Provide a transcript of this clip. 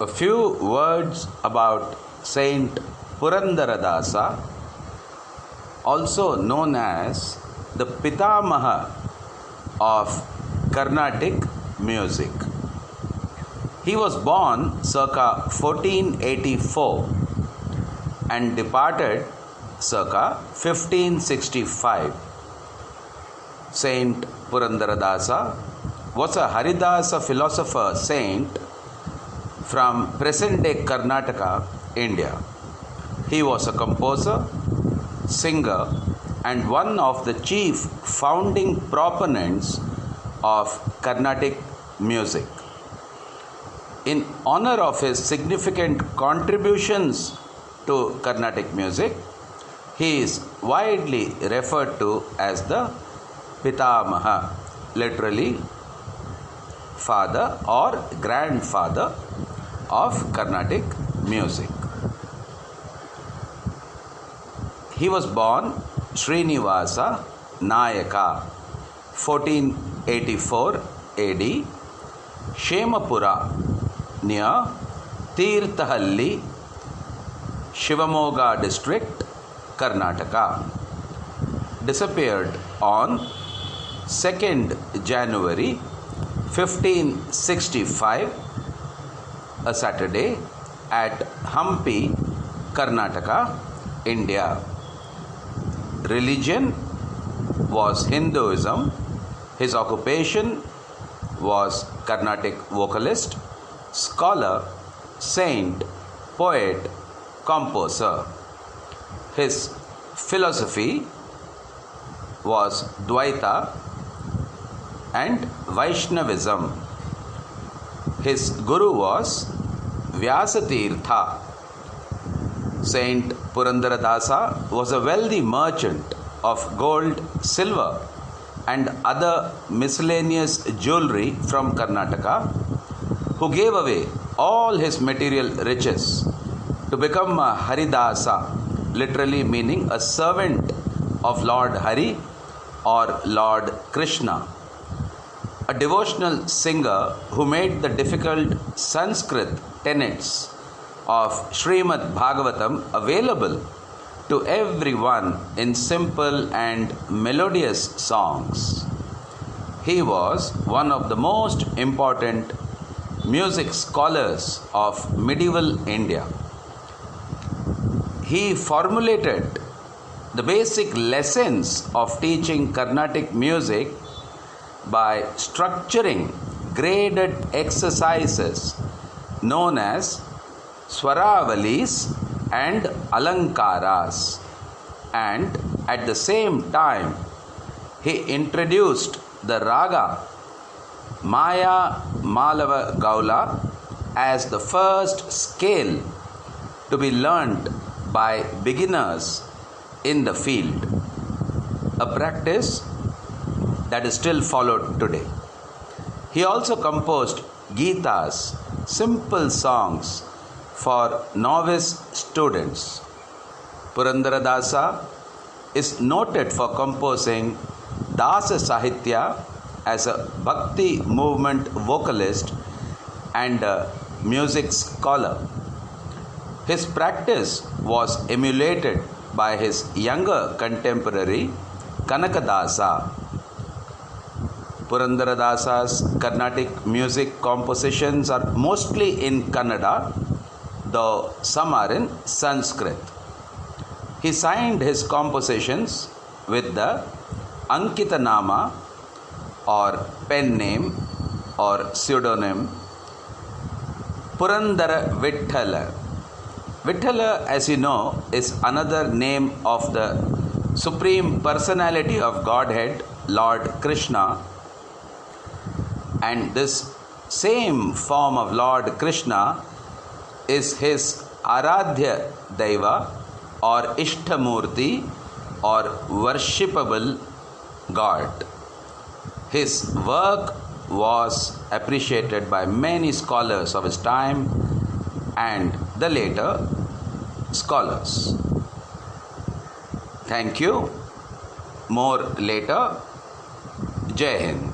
A few words about Saint Purandaradasa, also known as the Pitamaha of Carnatic music. He was born circa 1484 and departed circa 1565. Saint Purandaradasa was a Haridasa philosopher saint from present-day Karnataka, India. He was a composer, singer, and one of the chief founding proponents of Carnatic music. In honor of his significant contributions to Carnatic music, he is widely referred to as the Pitamaha, literally father or grandfather of Carnatic music. He was born Srinivasa Nayaka, 1484 AD, Shemapura, near Tirthahalli, Shivamogga district, Karnataka. Disappeared on 2nd January 1565, a Saturday, at Hampi, Karnataka, India. Religion was Hinduism. His occupation was Carnatic vocalist, scholar, saint, poet, composer. His philosophy was Dvaita and Vaishnavism. His guru was Vyasatirtha. Saint Purandaradasa was a wealthy merchant of gold, silver, and other miscellaneous jewelry from Karnataka, who gave away all his material riches to become a Haridasa, literally meaning a servant of Lord Hari or Lord Krishna, a devotional singer who made the difficult Sanskrit tenets of Srimad Bhagavatam available to everyone in simple and melodious songs. He was one of the most important music scholars of medieval India. He formulated the basic lessons of teaching Carnatic music by structuring graded exercises known as Swaravalis and Alankaras, and at the same time he introduced the Raga Maya Malava Gaula as the first scale to be learnt by beginners in the field, a practice that is still followed today. He also composed Gitas, simple songs for novice students. Purandaradasa is noted for composing Dasa Sahitya as a Bhakti movement vocalist and a music scholar. His practice was emulated by his younger contemporary Kanakadasa. Purandaradasa's Carnatic music compositions are mostly in Kannada, though some are in Sanskrit. He signed his compositions with the Ankita Nama or pen name or pseudonym Purandara Vithala. Vithala, as you know, is another name of the Supreme Personality of Godhead, Lord Krishna. And this same form of Lord Krishna is his Aradhya Deva or Ishtamurti or worshipable God. His work was appreciated by many scholars of his time and the later scholars. Thank you. More later. Jai Hind.